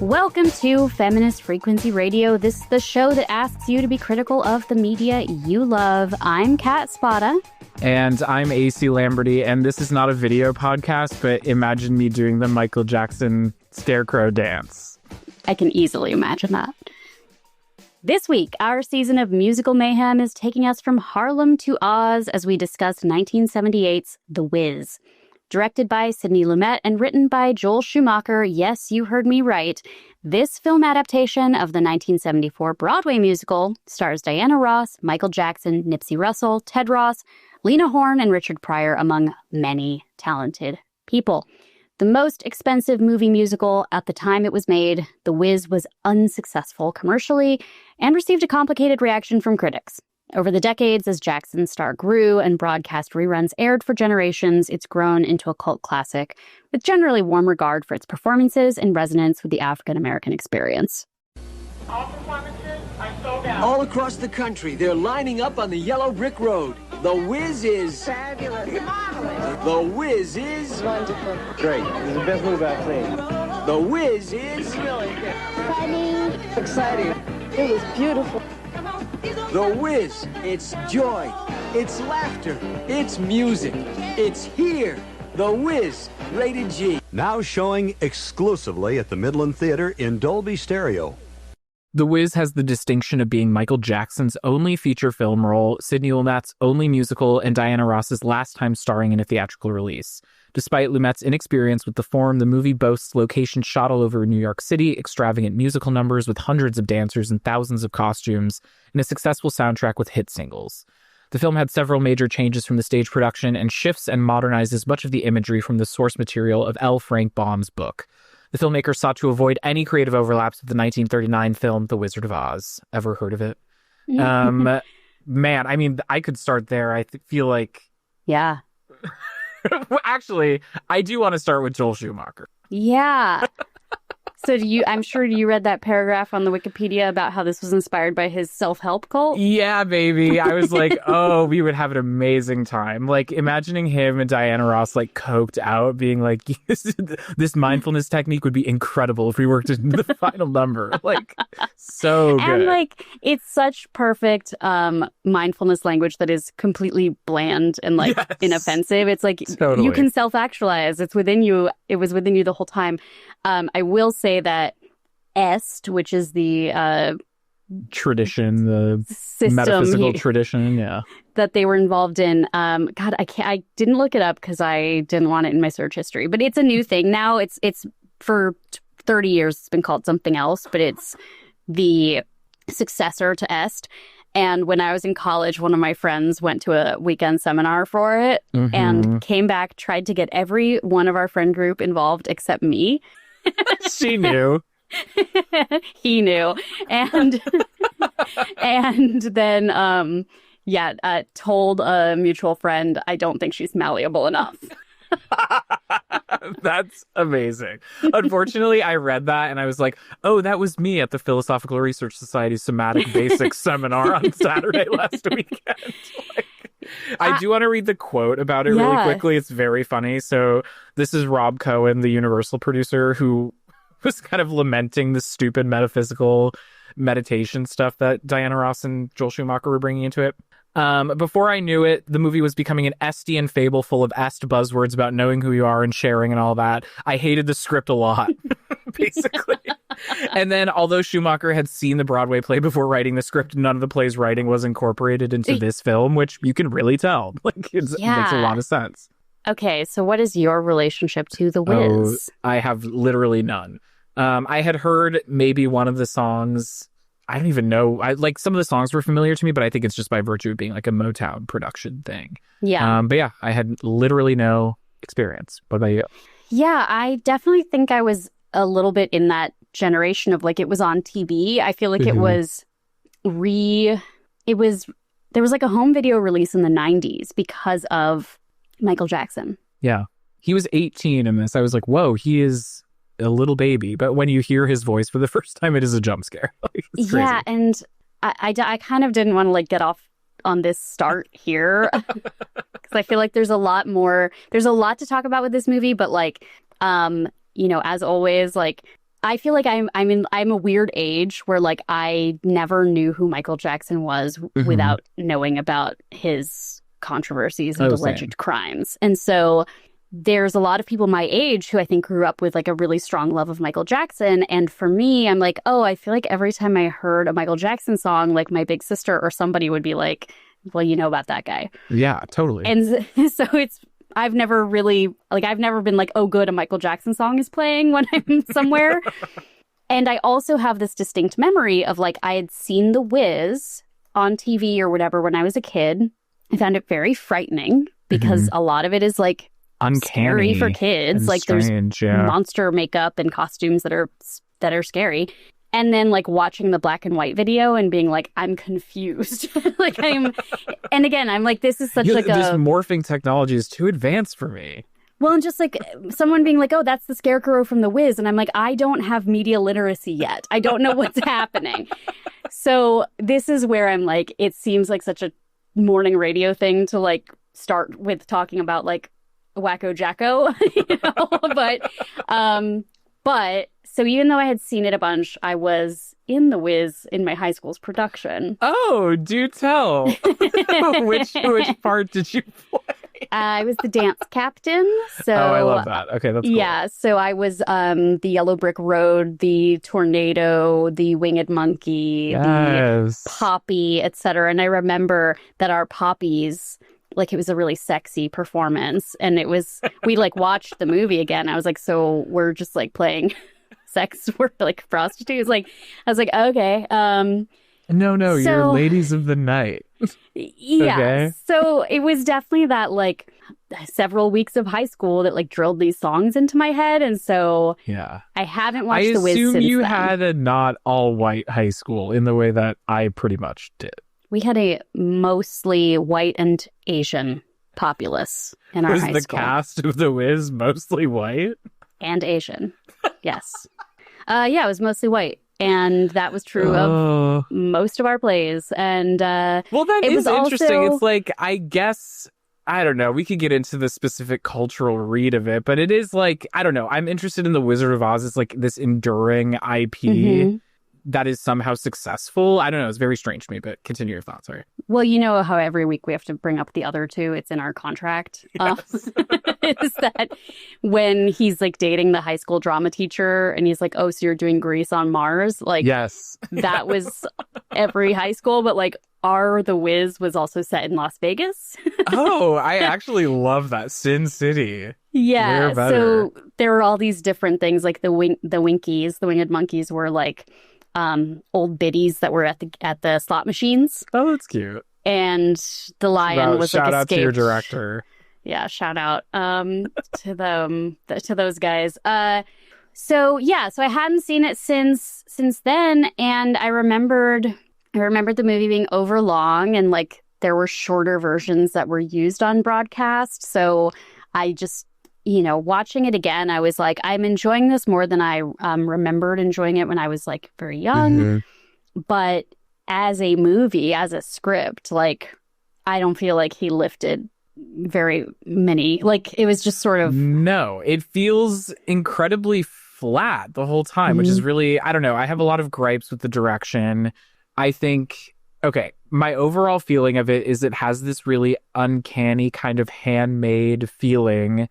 Welcome to Feminist Frequency Radio. This is the show that asks you to be critical of the media you love. I'm Kat Spada. And I'm AC Lamberty, and this is not a video podcast, but imagine me doing the Michael Jackson scarecrow dance. I can easily imagine that. This week, our season of musical mayhem is taking us from Harlem to Oz as we discuss 1978's The Wiz. Directed by Sidney Lumet and written by Joel Schumacher, yes, you heard me right, this film adaptation of the 1974 Broadway musical stars Diana Ross, Michael Jackson, Nipsey Russell, Ted Ross, Lena Horne, and Richard Pryor, among many talented people. The most expensive movie musical at the time it was made, The Wiz was unsuccessful commercially and received a complicated reaction from critics. Over the decades, as Jackson's star grew and broadcast reruns aired for generations, it's grown into a cult classic with generally warm regard for its performances and resonance with the African-American experience. All performances are sold out. All across the country, they're lining up on the yellow brick road. The Wiz is... Fabulous. Marvelous. The Wiz is... Wonderful. Great. This is the best movie I've seen. The Wiz is... Really good. Funny. Exciting. It was beautiful. The Wiz. It's joy. It's laughter. It's music. It's here. The Wiz. Rated G. Now showing exclusively at the Midland Theater in Dolby Stereo. The Wiz has the distinction of being Michael Jackson's only feature film role, Sidney Lumet's only musical, and Diana Ross's last time starring in a theatrical release. Despite Lumet's inexperience with the form, the movie boasts locations shot all over New York City, extravagant musical numbers with hundreds of dancers and thousands of costumes, and a successful soundtrack with hit singles. The film had several major changes from the stage production and shifts and modernizes much of the imagery from the source material of L. Frank Baum's book. The filmmaker sought to avoid any creative overlaps with the 1939 film The Wizard of Oz. Ever heard of it? Man, I mean, I could start there. I feel like... Yeah. Actually, I do want to start with Joel Schumacher. Yeah. So I'm sure you read that paragraph on the Wikipedia about how this was inspired by his self-help cult? Yeah, baby. I was like, oh, we would have an amazing time. Like, imagining him and Diana Ross, like, coked out, being like, this mindfulness technique would be incredible if we worked in the final number. Like, so good. And, like, it's such perfect mindfulness language that is completely bland and, like, yes. Inoffensive. It's like, Totally. You can self-actualize. It's within you. It was within you the whole time. I will say that EST, which is the tradition, the system, metaphysical tradition, yeah, that they were involved in. God, I didn't look it up because I didn't want it in my search history. But it's a new thing now. It's for 30 years. It's been called something else, but it's the successor to EST. And when I was in college, one of my friends went to a weekend seminar for it and came back, tried to get every one of our friend group involved except me. She knew. He knew. And then, told a mutual friend, I don't think she's malleable enough. That's amazing. Unfortunately, I read that and I was like, oh, that was me at the Philosophical Research Society's Somatic Basics seminar on Saturday last weekend. I do want to read the quote about it really quickly. It's very funny. So this is Rob Cohen, the Universal producer, who was kind of lamenting the stupid metaphysical meditation stuff that Diana Ross and Joel Schumacher were bringing into it. Before I knew it, the movie was becoming an Estian fable full of est buzzwords about knowing who you are and sharing and all that. I hated the script a lot, basically. And then, although Schumacher had seen the Broadway play before writing the script, none of the play's writing was incorporated into this film, which you can really tell. Like, it makes a lot of sense. Okay, so what is your relationship to The Wiz? Oh, I have literally none. I had heard maybe one of the songs. I don't even know. Like, some of the songs were familiar to me, but I think it's just by virtue of being like a Motown production thing. Yeah. But yeah, I had literally no experience. What about you? Yeah, I definitely think I was a little bit in that generation of, like, it was on TV. I feel like there was like a home video release in the 90s because of Michael Jackson. Yeah. He was 18 in this. I was like, whoa, he is a little baby. But when you hear his voice for the first time, it is a jump scare. Like, it's crazy. Yeah, and I kind of didn't want to, like, get off on this start here because I feel like there's a lot to talk about with this movie, but, like, you know, as always, like, I feel like I'm a weird age where like I never knew who Michael Jackson was without knowing about his controversies and alleged crimes. And so there's a lot of people my age who I think grew up with like a really strong love of Michael Jackson. And for me, I'm like, oh, I feel like every time I heard a Michael Jackson song, like my big sister or somebody would be like, well, you know about that guy. Yeah, totally. And so I've never been like, oh, good, a Michael Jackson song is playing when I'm somewhere. And I also have this distinct memory of like, I had seen The Wiz on TV or whatever when I was a kid. I found it very frightening because a lot of it is like uncanny scary for kids. Like strange, there's monster makeup and costumes that are scary. And then like watching the black and white video and being like, I'm confused. And again, I'm like, this is such like this morphing technology is too advanced for me. Well, and just like someone being like, oh, that's the Scarecrow from The Wiz. And I'm like, I don't have media literacy yet. I don't know what's happening. So this is where I'm like, it seems like such a morning radio thing to like start with talking about like Wacko Jacko, but so even though I had seen it a bunch, I was in The Wiz in my high school's production. Oh, do tell. Which part did you play? I was the dance captain. So I love that. Okay, that's cool. Yeah, so I was the Yellow Brick Road, the Tornado, the Winged Monkey, the Poppy, etc. And I remember that our Poppies, like it was a really sexy performance, and we like watched the movie again. I was like, so we're just like playing sex, we're like prostitutes. Like I was like, okay. No, you're ladies of the night. Yeah. Okay. So it was definitely that like several weeks of high school that like drilled these songs into my head, and so I haven't watched The Wiz since then. I assume you had a not all white high school in the way that I pretty much did. We had a mostly white and Asian populace in our high school. Was the cast of The Wiz mostly white? And Asian, yes. Yeah, it was mostly white. And that was true of most of our plays. And well, that is interesting. It's like, I guess, I don't know. We could get into the specific cultural read of it. But it is like, I don't know. I'm interested in The Wizard of Oz. It's like this enduring IP. That is somehow successful. I don't know. It's very strange to me, but continue your thoughts. Sorry. Well, you know how every week we have to bring up the other two. It's in our contract. Yes. Is that when he's like dating the high school drama teacher and he's like, oh, so you're doing Grease on Mars? Like, yes, that was every high school. But like The Wiz was also set in Las Vegas. Oh, I actually love that. Sin City. Yeah. So there were all these different things, like the Winkies, the Winged Monkeys were like old biddies that were at the slot machines. Oh, that's cute. And the lion was like escaped. Shout out to your director. Yeah, shout out to them, to those guys. So I hadn't seen it since then, and I remembered the movie being overlong, and like there were shorter versions that were used on broadcast. So I just, watching it again, I was like, I'm enjoying this more than I remembered enjoying it when I was like very young. But as a movie, as a script, like I don't feel like he lifted very many. Like it was just sort of it feels incredibly flat the whole time, which is really, I don't know. I have a lot of gripes with the direction. I think, my overall feeling of it is it has this really uncanny kind of handmade feeling,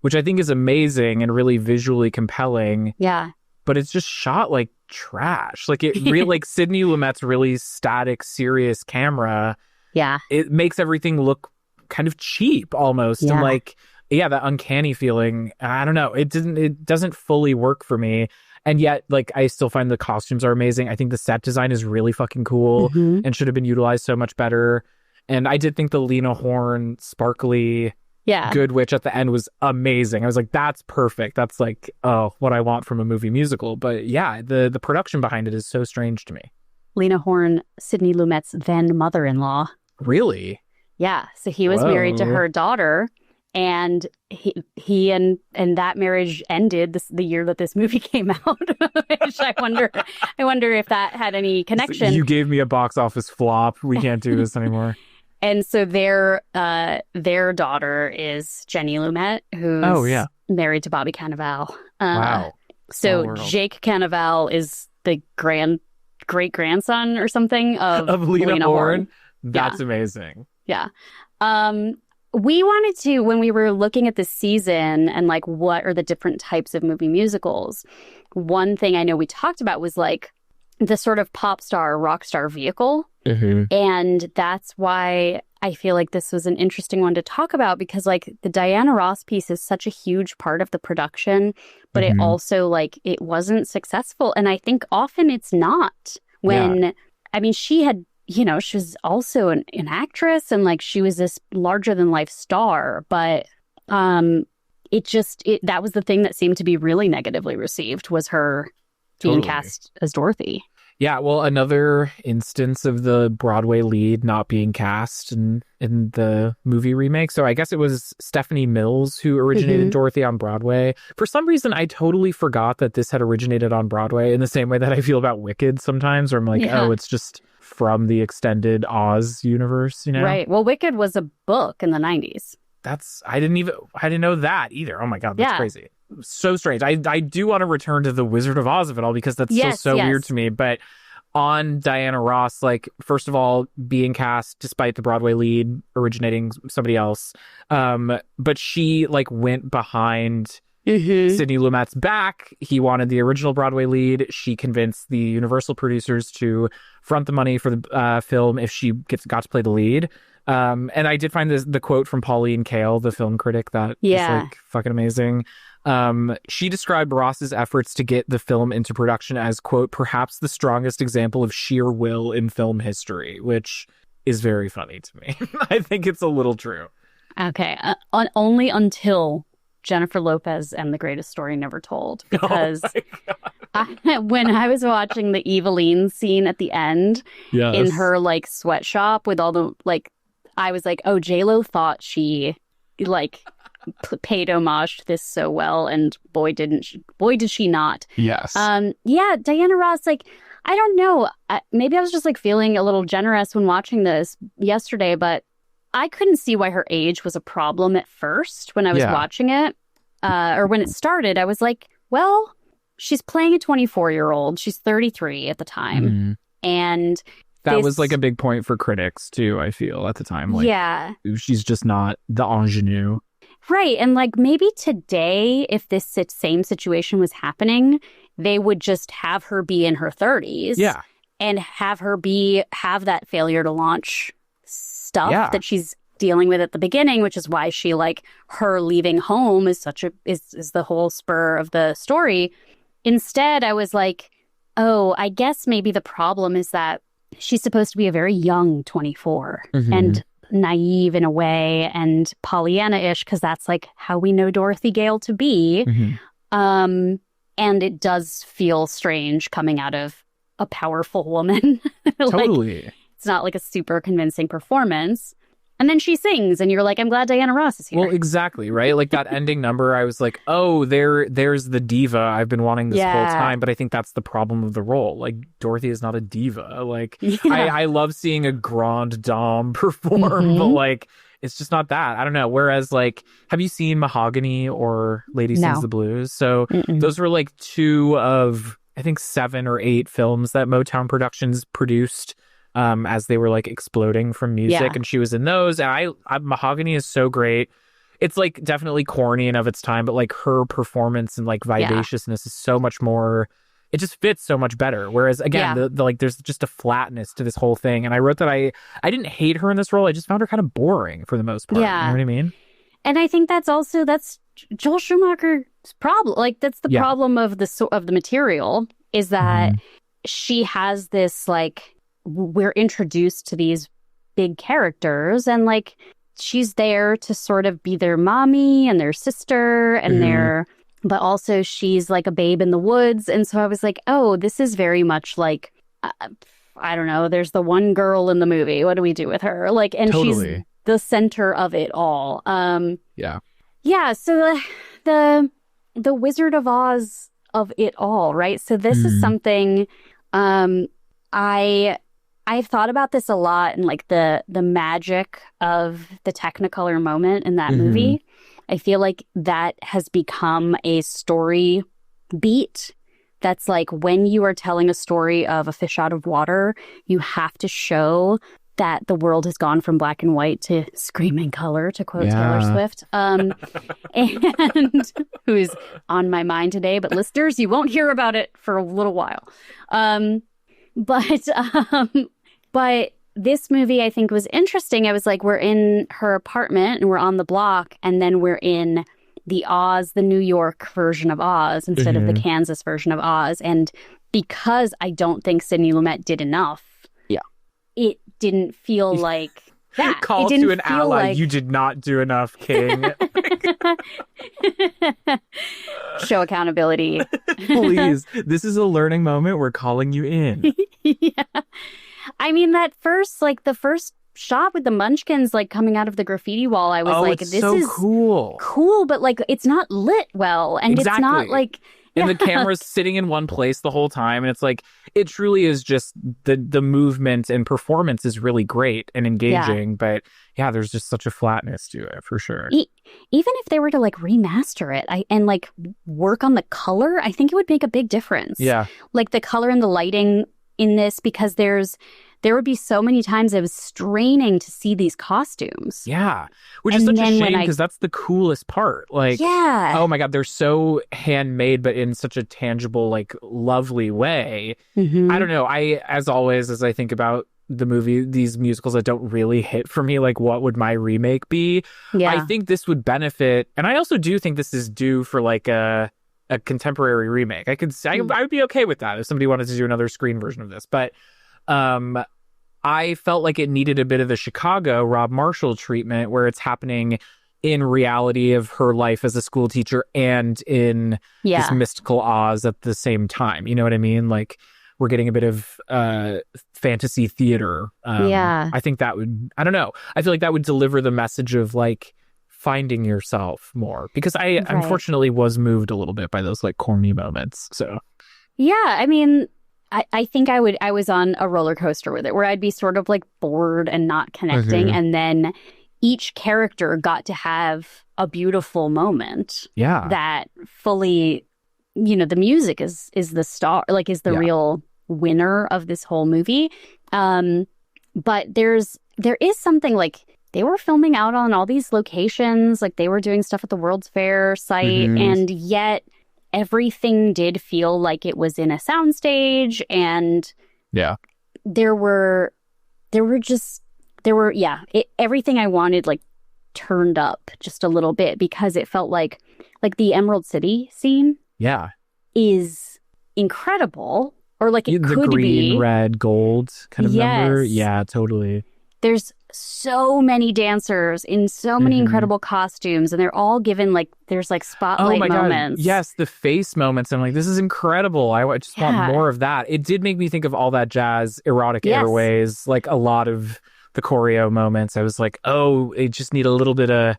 which I think is amazing and really visually compelling. Yeah. But it's just shot like trash. Like it really, like Sidney Lumet's really static, serious camera. Yeah. It makes everything look kind of cheap almost. Yeah. And like, that uncanny feeling. I don't know. It doesn't fully work for me. And yet, like, I still find the costumes are amazing. I think the set design is really fucking cool and should have been utilized so much better. And I did think the Lena Horne sparkly Good Witch at the end was amazing. I was like, that's perfect. That's like, what I want from a movie musical. But yeah, the production behind it is so strange to me. Lena Horne, Sidney Lumet's then mother-in-law. Really? Yeah. So he was married to her daughter, and he and that marriage ended the year that this movie came out. Which I wonder if that had any connection. You gave me a box office flop. We can't do this anymore. And so their daughter is Jenny Lumet, who's married to Bobby Cannavale. Wow. So world. Jake Cannavale is the great grandson or something of Lena Horne. Horne. That's amazing. Yeah. We wanted to, when we were looking at this season and like what are the different types of movie musicals, one thing I know we talked about was like the sort of pop star, rock star vehicle. And that's why I feel like this was an interesting one to talk about, because like the Diana Ross piece is such a huge part of the production, but it also like it wasn't successful. And I think often it's not when, I mean, she had, you know, she was also an actress and like she was this larger than life star, but that was the thing that seemed to be really negatively received, was her being cast as Dorothy. Yeah, well, another instance of the Broadway lead not being cast in the movie remake. So I guess it was Stephanie Mills who originated Dorothy on Broadway. For some reason, I totally forgot that this had originated on Broadway, in the same way that I feel about Wicked sometimes, where I'm like, oh, it's just from the extended Oz universe, you know? Right. Well, Wicked was a book in the 90s. I didn't know that either. Oh my God, that's crazy. So strange. I do want to return to the Wizard of Oz of it all, because that's so weird to me. But on Diana Ross, like, first of all, being cast despite the Broadway lead originating somebody else, but she like went behind Sidney Lumet's back. He wanted the original Broadway lead. She convinced the Universal producers to front the money for the film if she got to play the lead. And I did find the quote from Pauline Kael, the film critic, that is like fucking amazing. She described Ross's efforts to get the film into production as, quote, perhaps the strongest example of sheer will in film history, which is very funny to me. I think it's a little true. Okay. Only until Jennifer Lopez and The Greatest Story Never Told, because when I was watching the Eveline scene at the end in her like sweatshop with all the like, I was like, oh, J-Lo thought she like paid homage to this so well, and boy did she not. Yes. Yeah, Diana Ross, like, I don't know, maybe I was just like feeling a little generous when watching this yesterday, but I couldn't see why her age was a problem at first when I was watching it, or when it started. I was like, well, she's playing a 24-year-old. She's 33 at the time, and that was like a big point for critics too, I feel, at the time. Like, she's just not the ingenue. Right. And like maybe today, if this same situation was happening, they would just have her be in her 30s. Yeah. And have her have that failure to launch stuff that she's dealing with at the beginning, which is why she, like, her leaving home is is the whole spur of the story. Instead, I was like, oh, I guess maybe the problem is that she's supposed to be a very young 24 and naive in a way, and Pollyanna-ish, because that's like how we know Dorothy Gale to be. And it does feel strange coming out of a powerful woman. Totally. Like, it's not like a super convincing performance. And then she sings, and you're like, I'm glad Diana Ross is here. Well, exactly, right? Like that ending number, I was like, oh, there's the diva I've been wanting this whole time. But I think that's the problem of the role. Like, Dorothy is not a diva. Like, I love seeing a grande dame perform, but like, it's just not that. I don't know. Whereas, like, have you seen Mahogany or Lady Sings the Blues? So those were like 2 of, I think, 7 or 8 films that Motown Productions produced as they were like exploding from music, and she was in those. And I Mahogany is so great. It's like definitely corny and of its time, but like her performance and like vivaciousness is so much more. It just fits so much better. Whereas again, the like there's just a flatness to this whole thing. And I wrote that I didn't hate her in this role. I just found her kind of boring for the most part. Yeah. You know what I mean? And I think that's Joel Schumacher's problem. Like, that's the problem of the material, is that she has this, like, we're introduced to these big characters, and like she's there to sort of be their mommy and their sister and but also she's like a babe in the woods. And so I was like, oh, this is very much like, I don't know, there's the one girl in the movie. What do we do with her? Like, and she's the center of it all. Yeah. So the Wizard of Oz of it all, right? So this is something I've thought about this a lot, and like the magic of the Technicolor moment in that movie. I feel like that has become a story beat that's like when you are telling a story of a fish out of water, you have to show that the world has gone from black and white to screaming color, to quote Taylor Swift, and who's on my mind today. But listeners, you won't hear about it for a little while. But this movie, I think, was interesting. I was like, we're in her apartment and we're on the block, and then we're in the Oz, the New York version of Oz instead of the Kansas version of Oz. And because I don't think Sidney Lumet did enough, it didn't feel like that. Call to an ally, like... you did not do enough, King. Show accountability. Please, this is a learning moment. We're calling you in. Yeah. I mean, the first shot with the munchkins like coming out of the graffiti wall, I was like, this is cool, but like it's not lit well, and it's not like, and the camera's sitting in one place the whole time, and it's like, it truly is just the movement and performance is really great and engaging, but there's just such a flatness to it for sure. Even if they were to like remaster it and like work on the color, I think it would make a big difference. Yeah, like the color and the lighting in this, because there would be so many times I was straining to see these costumes. Yeah, which is such a shame, because that's the coolest part. Like, oh my God, they're so handmade, but in such a tangible, like, lovely way. I don't know. As always, as I think about these musicals that don't really hit for me, like, what would my remake be? I think this would benefit, and I also do think this is due for like a contemporary remake. I would be okay with that if somebody wanted to do another screen version of this, but I felt like it needed a bit of the Chicago Rob Marshall treatment, where it's happening in reality of her life as a school teacher and in this mystical Oz at the same time. You know what I mean? Like, we're getting a bit of fantasy theater. I think that would, I don't know. I feel like that would deliver the message of like finding yourself more, because I unfortunately was moved a little bit by those like corny moments. So I mean, I think I was on a roller coaster with it, where I'd be sort of like bored and not connecting, and then each character got to have a beautiful moment. That fully, the music is the star, like is the real winner of this whole movie. But there is something like, they were filming out on all these locations, like they were doing stuff at the World's Fair site, and yet everything did feel like it was in a soundstage, and everything I wanted like turned up just a little bit, because it felt like the Emerald City scene is incredible, or like it could be. The green, red, gold kind of number. Yeah, totally. There's so many dancers in so many incredible costumes, and they're all given like, there's like spotlight moments. God. Yes, the face moments. I'm like, this is incredible. I just want more of that. It did make me think of All That Jazz, Erotic Airways, like a lot of the choreo moments. I was like, oh, it just need a little bit of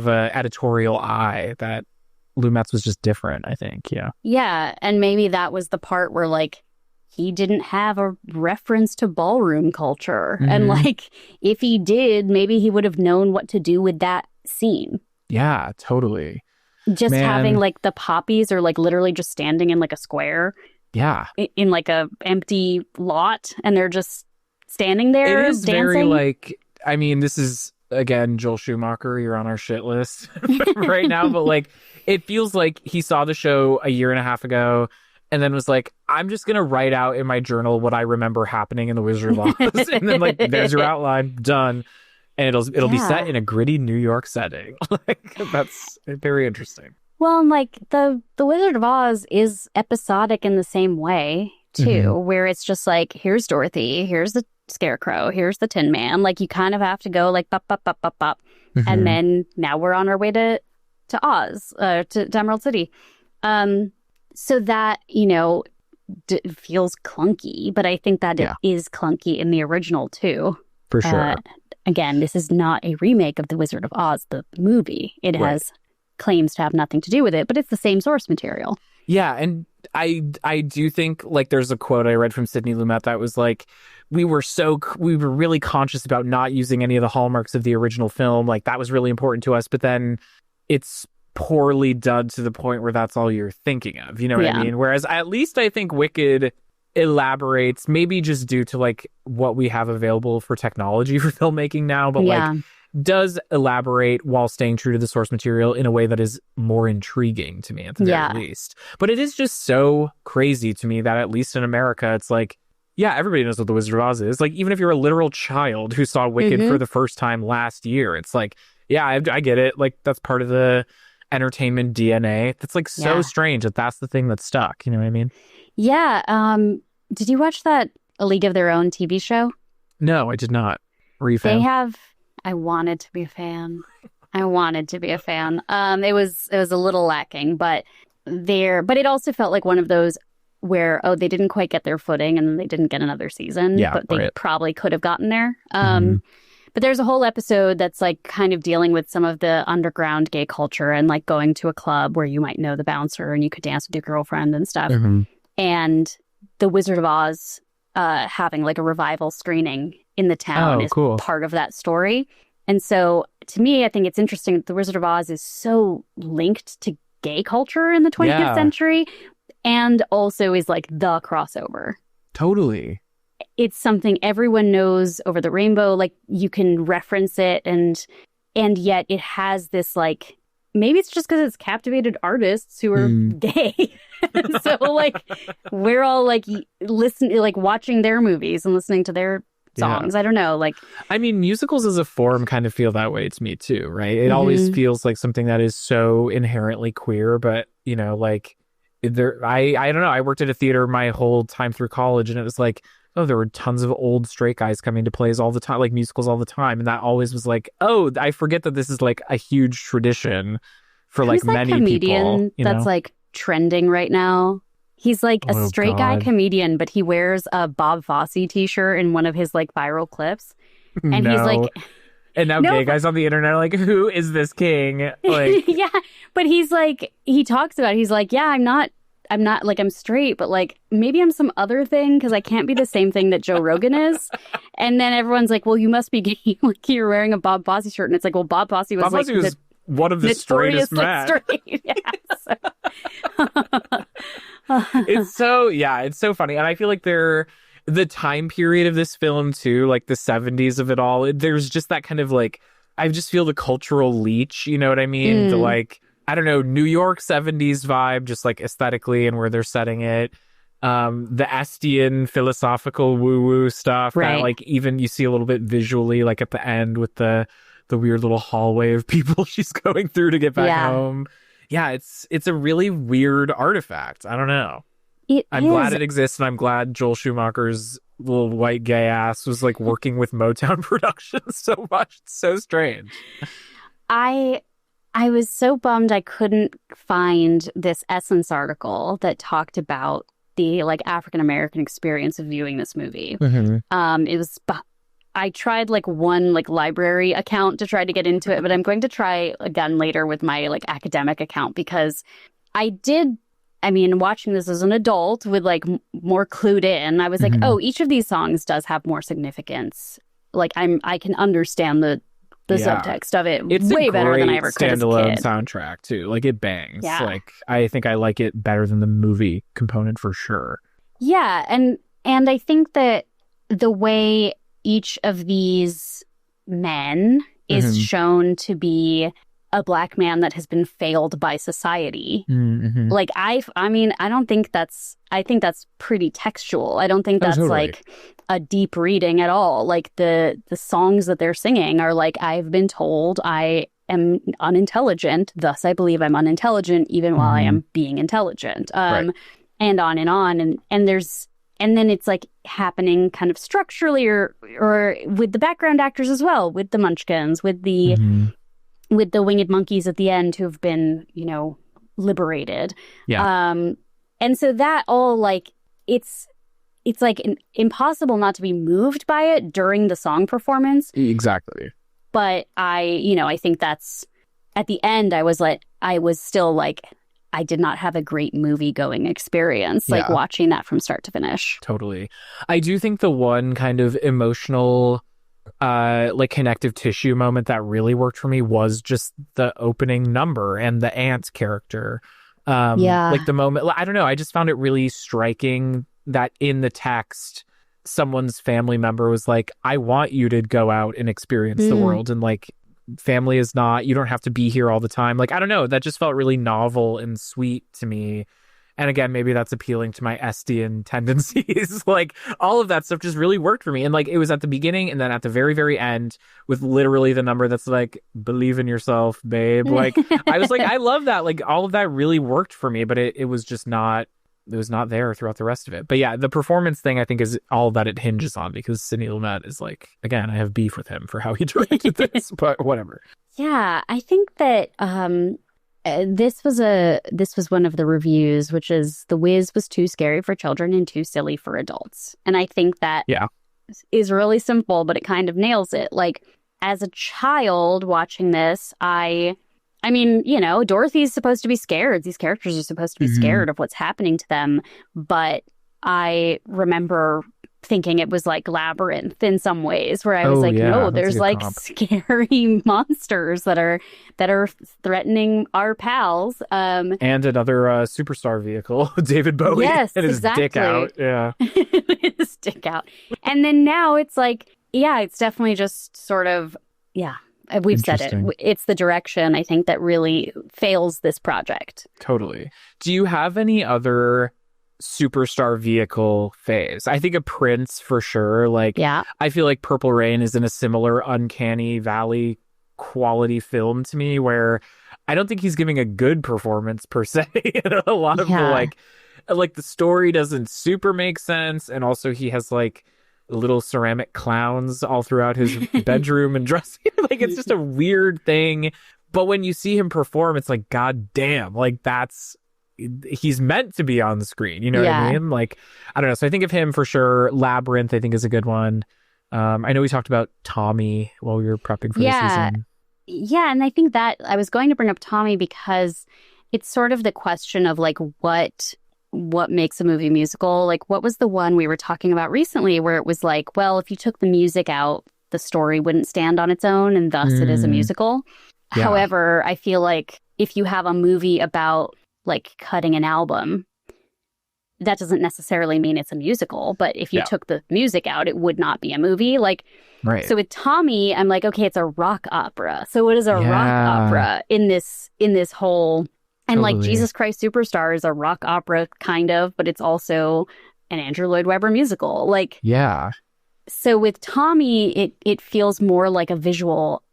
a editorial eye. That Lumet's was just different, I think. Yeah, and maybe that was the part where like he didn't have a reference to ballroom culture. And like, if he did, maybe he would have known what to do with that scene. Yeah, totally. Just having like the poppies, or like literally just standing in like a square. Yeah. In like a empty lot, and they're just standing there. It is dancing. Very like, I mean, this is, again, Joel Schumacher, you're on our shit list right now, but like, it feels like he saw the show a year and a half ago, and then was like, I'm just going to write out in my journal what I remember happening in The Wizard of Oz. And then like, there's your outline, done. And it'll be set in a gritty New York setting. Like, that's very interesting. Well, and like the Wizard of Oz is episodic in the same way too, where it's just like, here's Dorothy, here's the Scarecrow, here's the Tin Man. Like, you kind of have to go like bop, bop, bop, bop, bop. And then now we're on our way to Oz, to Emerald City. So that, feels clunky, but I think that it is clunky in the original too. For sure. Again, this is not a remake of The Wizard of Oz, the movie. It has claims to have nothing to do with it, but it's the same source material. Yeah, and I do think, like, there's a quote I read from Sidney Lumet that was like, we were really conscious about not using any of the hallmarks of the original film. Like, that was really important to us, but then it's poorly done to the point where that's all you're thinking of. You know what I mean? Whereas at least I think Wicked elaborates, maybe just due to like what we have available for technology for filmmaking now, but like does elaborate while staying true to the source material in a way that is more intriguing to me at the very least. But it is just so crazy to me that at least in America, it's like, yeah, everybody knows what The Wizard of Oz is. Like, even if you're a literal child who saw Wicked for the first time last year, it's like, yeah, I get it. Like, that's part of the entertainment DNA. That's like so strange that that's the thing that's stuck. You know what I mean? Yeah. Did you watch that A League of Their Own TV show? No, I did not. Were you a fan? They have... I wanted to be a fan. It was a little lacking, but it also felt like one of those where, they didn't quite get their footing and then they didn't get another season, but they probably could have gotten there. But there's a whole episode that's like kind of dealing with some of the underground gay culture and like going to a club where you might know the bouncer and you could dance with your girlfriend and stuff. And The Wizard of Oz having like a revival screening in the town is part of that story. And so to me, I think it's interesting that The Wizard of Oz is so linked to gay culture in the 20th century and also is like the crossover. Totally. It's something everyone knows over the rainbow. Like you can reference it and yet it has this like, maybe it's just because it's captivated artists who are gay. So like we're all like listening, like watching their movies and listening to their songs. I don't know. Like, I mean, musicals as a form kind of feel that way to me too, right? It always feels like something that is so inherently queer, but you know, like I don't know. I worked at a theater my whole time through college, and it was like, there were tons of old straight guys coming to plays all the time, like musicals all the time, and that always was like, I forget that this is like a huge tradition for like many comedian people. That's like trending right now. He's like a straight guy comedian, but he wears a Bob Fosse t-shirt in one of his like viral clips. And he's like... And now gay guys on the internet are like, who is this king? Like, yeah, but he's like, he talks about it. He's like, yeah, I'm not like, I'm straight, but like, maybe I'm some other thing because I can't be the same thing that Joe Rogan is. And then everyone's like, well, you must be gay. Like, you're wearing a Bob Fosse shirt. And it's like, well, Bob Fosse was one of the straightest men. It's so funny. And I feel like the time period of this film too, like the 70s of it all, there's just that kind of like, I just feel the cultural leech, you know what I mean? The like, I don't know, New York 70s vibe, just like aesthetically and where they're setting it. The Estian philosophical woo-woo stuff that like even you see a little bit visually, like at the end with the weird little hallway of people she's going through to get back home. Yeah, it's a really weird artifact. I don't know. I'm glad it exists, and I'm glad Joel Schumacher's little white gay ass was like working with Motown Productions so much. It's so strange. I was so bummed I couldn't find this Essence article that talked about the like African American experience of viewing this movie. It was. I tried like one like library account to try to get into it, but I'm going to try again later with my like academic account because watching this as an adult with like more clued in, I was like, each of these songs does have more significance. Like I can understand the subtext of it way better than I ever could as a standalone kid. Soundtrack too. Like it bangs. Yeah. Like I think I like it better than the movie component for sure. Yeah, and I think that the way each of these men is shown to be a Black man that has been failed by society. Like, I don't think I think that's pretty textual. I don't think that's like a deep reading at all. Like the songs that they're singing are like, I've been told I am unintelligent, thus I believe I'm unintelligent even while I am being intelligent. And on and on. And then it's like happening kind of structurally or with the background actors as well, with the Munchkins, with the winged monkeys at the end who have been, liberated. Yeah. And so that all like, it's like impossible not to be moved by it during the song performance. Exactly. But I think that's at the end, I was still like, I did not have a great movie going experience, like watching that from start to finish. Totally. I do think the one kind of emotional like connective tissue moment that really worked for me was just the opening number and the aunt character. Like the moment, I don't know, I just found it really striking that in the text someone's family member was like, I want you to go out and experience the world, and like family is not, you don't have to be here all the time. Like, I don't know, that just felt really novel and sweet to me. And again, maybe that's appealing to my Estian tendencies. Like, all of that stuff just really worked for me. And like, it was at the beginning and then at the very, very end with literally the number that's like, believe in yourself, babe. Like, I was like, I love that. Like, all of that really worked for me, but it was just not, it was not there throughout the rest of it. But yeah, the performance thing, I think, is all that it hinges on, because Sidney Lumet is like, again, I have beef with him for how he directed this, but whatever. Yeah, I think that this was one of the reviews, which is The Wiz was too scary for children and too silly for adults. And I think that is really simple, but it kind of nails it. Like, as a child watching this, I mean, you know, Dorothy's supposed to be scared. These characters are supposed to be scared of what's happening to them. But I remember thinking it was like Labyrinth in some ways, where I was no, there's like scary monsters that are threatening our pals. And another superstar vehicle, David Bowie. Yes, and his dick out. Yeah. His dick out. And then now it's like, yeah, it's definitely just sort of, we've said it. It's the direction, I think, that really fails this project. Totally. Do you have any other superstar vehicle phase? I think a Prince for sure. Like, I feel like Purple Rain is in a similar uncanny valley quality film to me, where I don't think he's giving a good performance per se. A lot of the like the story doesn't super make sense, and also he has like little ceramic clowns all throughout his bedroom and dressing. Like, it's just a weird thing. But when you see him perform, it's like, god damn, like he's meant to be on the screen. You know what I mean? Like, I don't know. So I think of him for sure. Labyrinth, I think, is a good one. I know we talked about Tommy while we were prepping for the season. Yeah, and I think that I was going to bring up Tommy because it's sort of the question of like what makes a movie musical. Like, what was the one we were talking about recently where it was like, well, if you took the music out, the story wouldn't stand on its own, and thus it is a musical. Yeah. However, I feel like if you have a movie about like cutting an album, that doesn't necessarily mean it's a musical. But if you took the music out, it would not be a movie. Like, so with Tommy, I'm like, okay, it's a rock opera. So what is a rock opera in this whole? And like Jesus Christ Superstar is a rock opera kind of, but it's also an Andrew Lloyd Webber musical. Like, so with Tommy, it feels more like a visual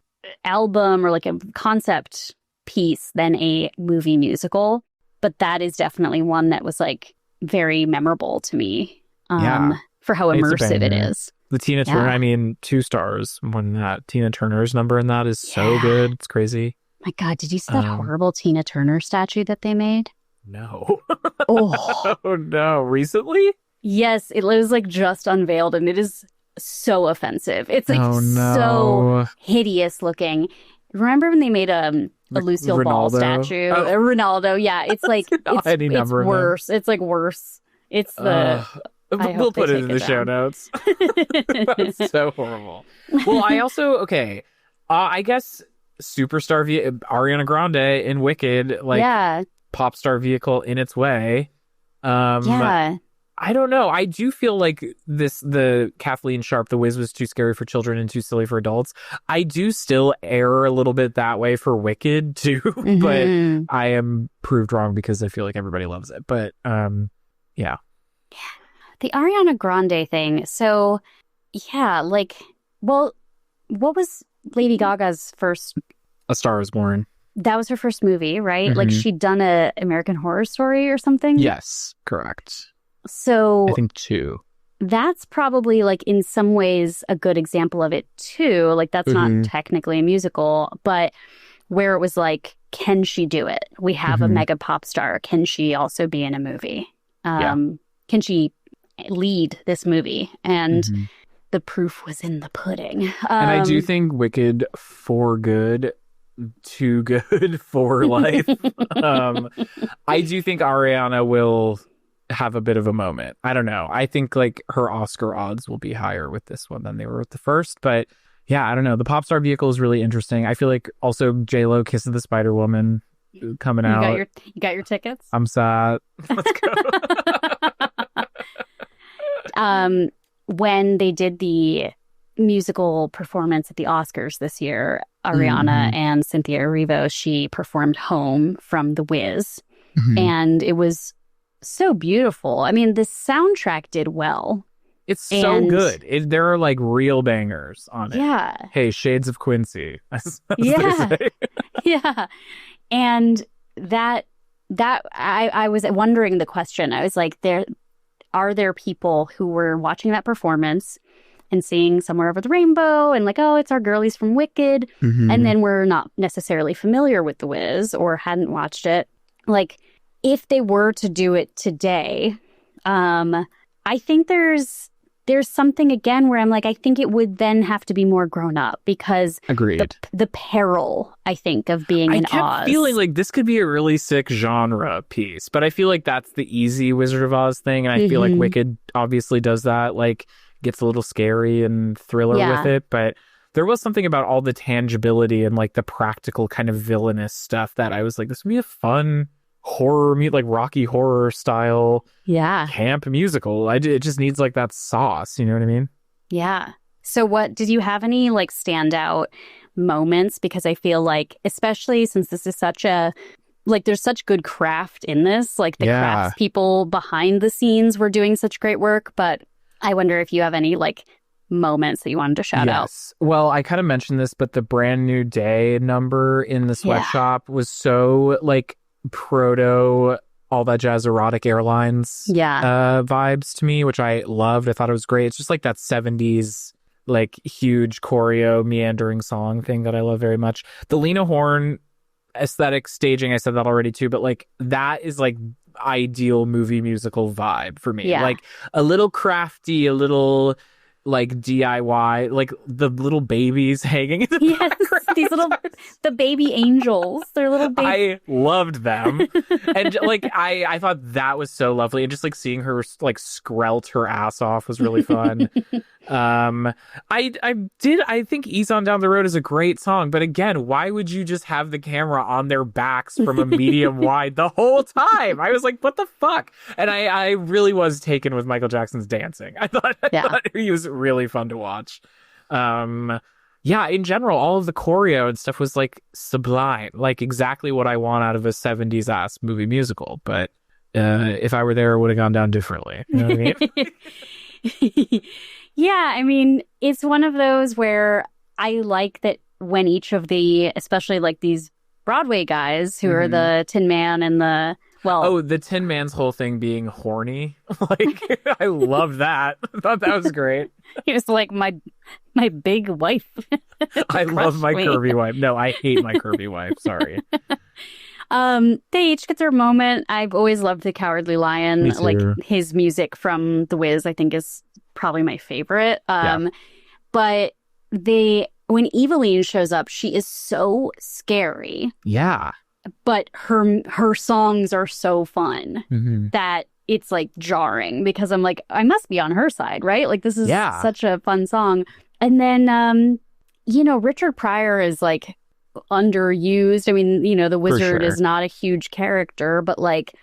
album or like a concept piece than a movie musical. But that is definitely one that was like very memorable to me for how immersive it is. The Tina Turner, I mean, 2 stars when that Tina Turner's number in that is so good. It's crazy. My God, did you see that horrible Tina Turner statue that they made? No. Oh no. Recently? Yes, it was like just unveiled, and it is so offensive. It's like so hideous looking. Remember when they made a Lucille Ball statue? Ronaldo, yeah. It's like, it's worse. It's like worse. It's the... We'll put it in the show notes. That's so horrible. Well, I also, I guess superstar Ariana Grande in Wicked, like pop star vehicle in its way. I don't know. I do feel like the Kathleen Sharp, The Wiz was too scary for children and too silly for adults. I do still err a little bit that way for Wicked too, but I am proved wrong because I feel like everybody loves it. But yeah. The Ariana Grande thing. So like, well, what was Lady Gaga's first? A Star Is Born. That was her first movie, right? Like, she'd done a American Horror Story or something? Yes, correct. So I think 2. That's probably like in some ways a good example of it too. Like, that's not technically a musical, but where it was like, can she do it? We have a mega pop star. Can she also be in a movie? Can she lead this movie? And the proof was in the pudding. And I do think Wicked, for good, too good for life. I do think Ariana will have a bit of a moment. I don't know. I think like her Oscar odds will be higher with this one than they were with the first. But yeah, I don't know. The pop star vehicle is really interesting. I feel like also J-Lo Kiss of the Spider Woman coming out. You got your tickets? I'm sad. Let's go. When they did the musical performance at the Oscars this year, Ariana and Cynthia Erivo, she performed Home from The Wiz. And it was so beautiful. I mean, the soundtrack did well. It's so good. There are like real bangers on it. Yeah. Hey, Shades of Quincy. Yeah. Yeah. And that I was wondering the question. I was like, are there people who were watching that performance and seeing Somewhere Over the Rainbow and like, oh, it's our girlies from Wicked. And then we're not necessarily familiar with The Wiz or hadn't watched it. Like, if they were to do it today, I think there's something again where I'm like, I think it would then have to be more grown up because agreed. The peril, I think, of being in Oz. I kept feeling like this could be a really sick genre piece, but I feel like that's the easy Wizard of Oz thing. And I feel like Wicked obviously does that, like gets a little scary and thriller with it. But there was something about all the tangibility and like the practical kind of villainous stuff that I was like, this would be a fun horror, like Rocky Horror style camp musical. It just needs like that sauce, you know what I mean? Yeah. So what did you have any like standout moments? Because I feel like, especially since this is such a like there's such good craft in this, like the craftspeople behind the scenes were doing such great work, but I wonder if you have any like moments that you wanted to shout out. Well, I kind of mentioned this, but the Brand New Day number in the sweatshop was so like proto All That Jazz Erotic Airlines vibes to me, which I loved. I thought it was great. It's just like that 70s like huge choreo meandering song thing that I love very much. The Lena Horne aesthetic staging, I said that already too, but like that is like ideal movie musical vibe for me. Like a little crafty, a little like DIY, like the little babies hanging in the background. These little the baby angels. They're little baby. I loved them. And like I thought that was so lovely. And just like seeing her like skrelt her ass off was really fun. I think Ease On Down the Road is a great song, but again, why would you just have the camera on their backs from a medium wide the whole time? I was like, what the fuck? And I really was taken with Michael Jackson's dancing. I thought he was really fun to watch. In general, all of the choreo and stuff was like sublime, like exactly what I want out of a 70s ass movie musical. But if I were there, it would have gone down differently. You know what I mean? Yeah, I mean, it's one of those where I like that when each of the, especially like these Broadway guys who are the Tin Man and the, the Tin Man's whole thing being horny. Like, I love that. I thought that was great. He was like, my big wife. I love my curvy wife. No, I hate my curvy wife. Sorry. They each get their moment. I've always loved The Cowardly Lion. Like his music from The Wiz, I think is probably my favorite. But when Eveline shows up, she is so scary. Yeah. But her songs are so fun that it's like jarring because I'm like, I must be on her side, right? Like this is such a fun song. And then, Richard Pryor is like underused. I mean, the wizard is not a huge character, but like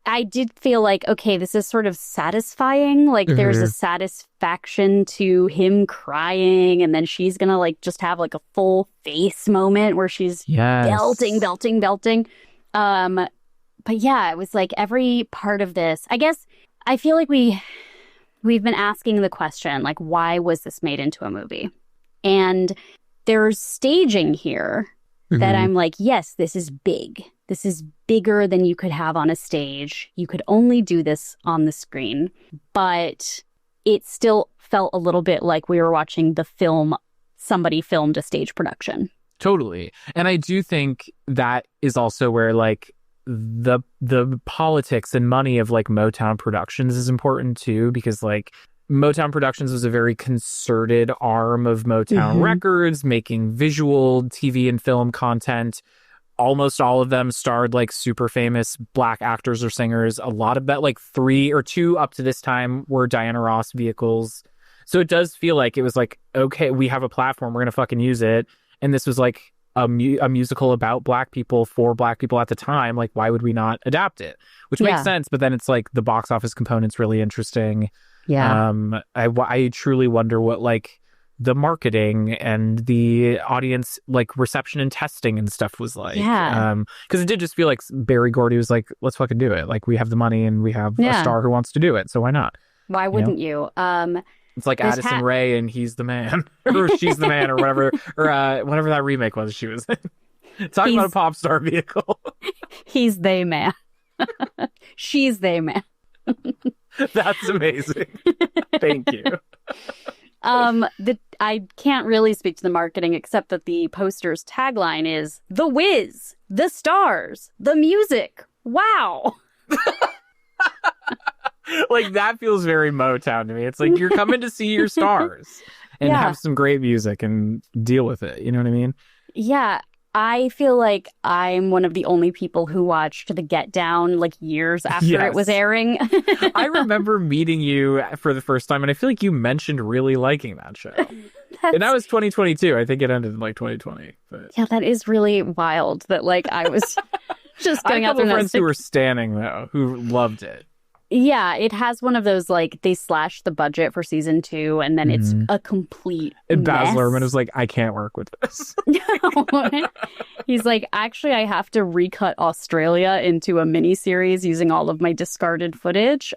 I did feel like, okay, this is sort of satisfying. Like there's a satisfaction to him crying, and then she's gonna like just have like a full face moment where she's belting. But yeah, it was like every part of this. I guess I feel like we've been asking the question, like, why was this made into a movie? And there's staging here that I'm like, yes, this is big. This is bigger than you could have on a stage. You could only do this on the screen. But it still felt a little bit like we were watching the film. Somebody filmed a stage production. Totally. And I do think that is also where like the politics and money of like Motown Productions is important too, because like Motown Productions was a very concerted arm of Motown Records, making visual TV and film content almost all of them starred like super famous Black actors or singers. A lot of that, like 3 or 2 up to this time, were Diana Ross vehicles. So it does feel like it was like, okay, we have a platform, we're gonna fucking use it. And this was like a musical about Black people for Black people at the time. Like, why would we not adapt it? Which makes sense. But then it's like the box office component's really interesting. Yeah. I truly wonder what like the marketing and the audience like reception and testing and stuff was like. Yeah. Because it did just feel like Berry Gordy was like, let's fucking do it. Like, we have the money and we have a star who wants to do it. So why not? Why wouldn't you? It's like Addison Rae and he's the man, or she's the man, or whatever, or whatever that remake was she was in. Talking about a pop star vehicle. He's they man. She's they man. That's amazing. Thank you. I can't really speak to the marketing except that the poster's tagline is "The Whiz, the stars, the music. Wow." Like, that feels very Motown to me. It's like, you're coming to see your stars and have some great music and deal with it. You know what I mean? Yeah. I feel like I'm one of the only people who watched The Get Down like years after it was airing. I remember meeting you for the first time, and I feel like you mentioned really liking that show. And that was 2022. I think it ended in like 2020. But... yeah, that is really wild that like I was just going out there. I have a couple friends who were standing, though, who loved it. Yeah, it has one of those, like, they slashed the budget for season 2, and then it's a complete And Baz mess. Luhrmann was like, I can't work with this. No. He's like, actually, I have to recut Australia into a miniseries using all of my discarded footage,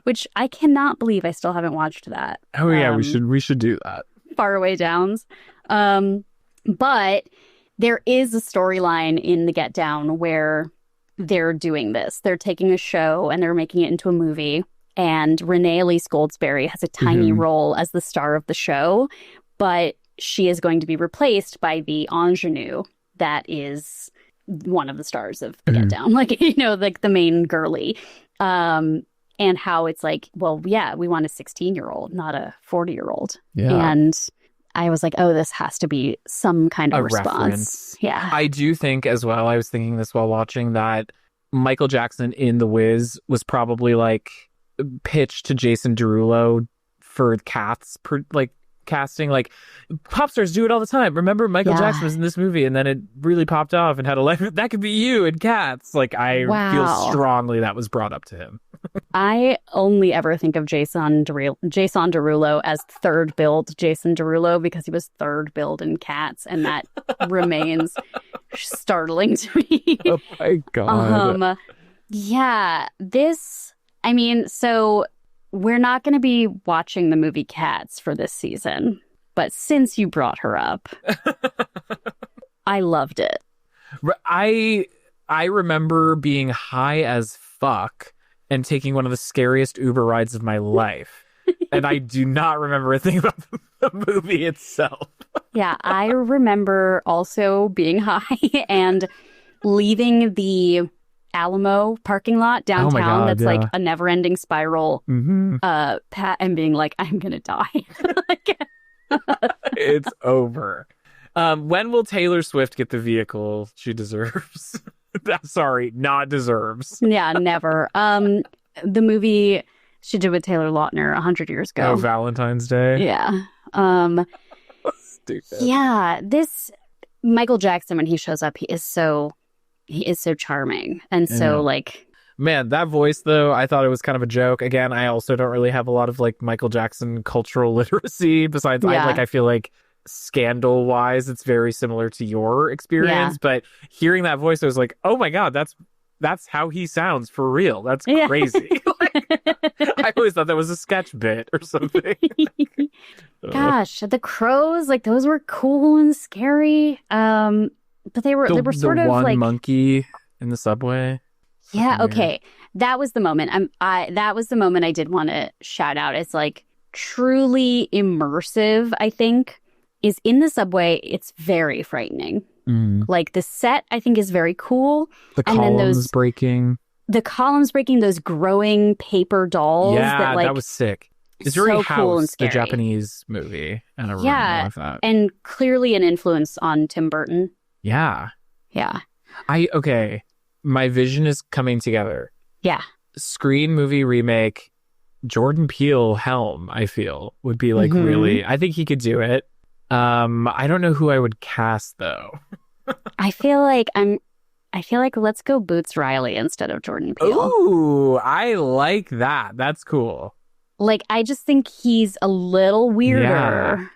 which I cannot believe I still haven't watched that. Oh, yeah, we should do that. Faraway Downs. But there is a storyline in The Get Down where they're doing this. They're taking a show and they're making it into a movie. And Renee Elise Goldsberry has a tiny role as the star of the show, but she is going to be replaced by the ingenue that is one of the stars of The Get Down. Like, you know, like the main girly. And how it's like, well, yeah, we want a 16-year-old, not a 40-year-old. Yeah. And I was like, oh, this has to be some kind of response. Reference. Yeah. I do think as well, I was thinking this while watching, that Michael Jackson in The Wiz was probably like pitched to Jason Derulo for Cats, like casting. Like, pop stars do it all the time. Remember, Michael Jackson was in this movie and then it really popped off and had a life. That could be you in Cats. Like, I feel strongly that was brought up to him. I only ever think of Jason Derulo as third build Jason Derulo because he was third build in Cats, and that remains startling to me. Oh my God. Yeah, so we're not going to be watching the movie Cats for this season, but since you brought her up, I loved it. I remember being high as fuck and taking one of the scariest Uber rides of my life. And I do not remember a thing about the movie itself. Yeah, I remember also being high and leaving the Alamo parking lot downtown that's like a never-ending spiral and being like, I'm gonna die. It's over. When will Taylor Swift get the vehicle she deserves? Sorry, not deserves. Yeah, never. The movie she did with Taylor Lautner 100 years ago. Oh, Valentine's Day. Yeah. Stupid. Yeah, this Michael Jackson, when he shows up, he is so charming and so like. Man, that voice though, I thought it was kind of a joke. Again, I also don't really have a lot of like Michael Jackson cultural literacy. Besides, I feel like scandal wise, it's very similar to your experience. But hearing that voice, I was like, oh my God, that's how he sounds for real. That's crazy. I always thought that was a sketch bit or something. Gosh, the crows, like those were cool and scary. But they were sort of like monkey in the subway. Yeah. Okay. That was the moment. That was the moment I did want to shout out. It's like truly immersive, I think, is in the subway. It's very frightening. Like the set, I think, is very cool. The columns breaking. The columns breaking, those growing paper dolls. Yeah, that was sick. It's very so cool and House, scary. the Japanese movie. And I really love that. And clearly an influence on Tim Burton. Yeah. Yeah. Okay, my vision is coming together. Yeah. Screen movie remake, Jordan Peele helm, I feel, would be like really, I think he could do it. I don't know who I would cast though. I feel like let's go Boots Riley instead of Jordan Peele. Ooh, I like that. That's cool. Like, I just think he's a little weirder. Yeah,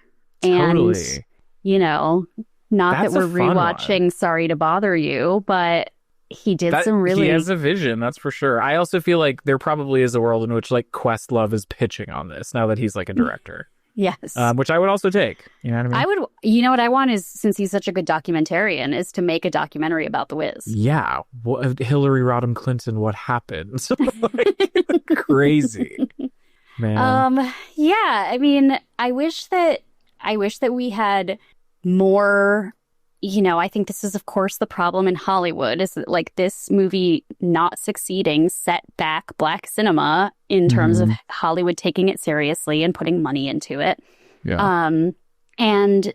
and, totally. you know, not That's that a we're fun rewatching Sorry to Bother You, but he did some really... He has a vision, that's for sure. I also feel like there probably is a world in which, like, Questlove is pitching on this now that he's, like, a director. Yes. Which I would also take. You know what I mean? You know what I want is, since he's such a good documentarian, is to make a documentary about The Wiz. Yeah. Hillary Rodham Clinton, what happened? Like, crazy. Man. Yeah, I mean, I wish that we had more, you know, I think this is, of course, the problem in Hollywood, is that, like, this movie not succeeding set back Black cinema in terms of Hollywood taking it seriously and putting money into it. Yeah. And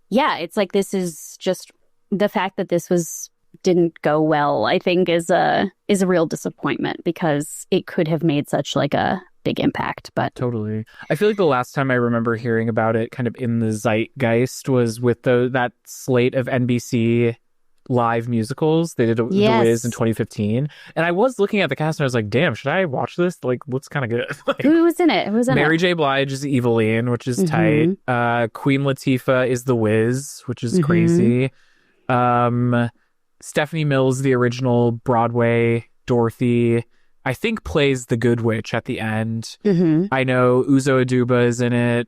yeah, it's like, this is just the fact that didn't go well, I think is a real disappointment, because it could have made such like a big impact. But totally, I feel like the last time I remember hearing about it kind of in the zeitgeist was with that slate of NBC live musicals. They did The Wiz in 2015, and I was looking at the cast and I was like, damn, should I watch this? Like, looks kind of good. Like, who was in it? Mary J. Blige is Eveline, which is tight. Queen Latifah is The Wiz, which is crazy. Stephanie Mills, the original Broadway Dorothy, I think plays the Good Witch at the end. I know Uzo Aduba is in it.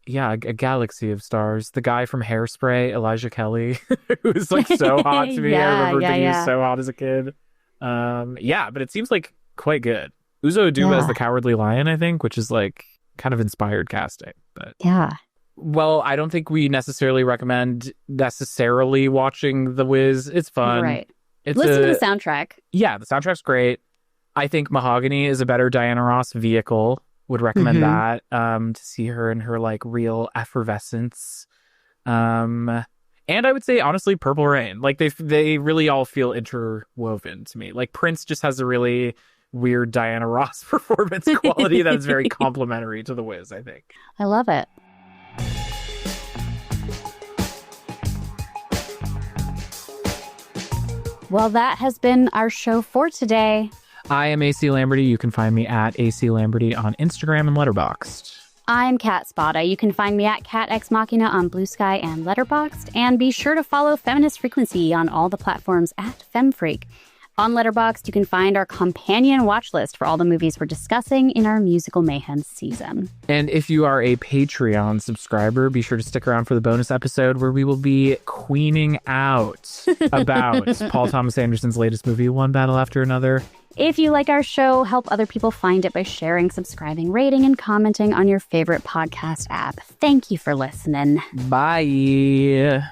Yeah, a galaxy of stars. The guy from Hairspray, Elijah Kelly, who's like so hot to me. I remember thinking he was so hot as a kid. Yeah, but it seems like quite good. Uzo Aduba as the Cowardly Lion, I think, which is like kind of inspired casting. But yeah. Well, I don't think we necessarily recommend necessarily watching The Wiz. It's fun. Right. Listen to the soundtrack. Yeah, the soundtrack's great. I think Mahogany is a better Diana Ross vehicle. Would recommend that to see her in her like real effervescence. And I would say honestly, Purple Rain. Like they really all feel interwoven to me. Like Prince just has a really weird Diana Ross performance quality that is very complimentary to The Wiz, I think. I love it. Well, that has been our show for today. I am AC Lamberty. You can find me at AC Lamberty on Instagram and Letterboxd. I'm Kat Spada. You can find me at katexmachina on Blue Sky and Letterboxd. And be sure to follow Feminist Frequency on all the platforms at femfreq. On Letterboxd, you can find our companion watch list for all the movies we're discussing in our Musical Mayhem season. And if you are a Patreon subscriber, be sure to stick around for the bonus episode where we will be queening out about Paul Thomas Anderson's latest movie, One Battle After Another. If you like our show, help other people find it by sharing, subscribing, rating, and commenting on your favorite podcast app. Thank you for listening. Bye.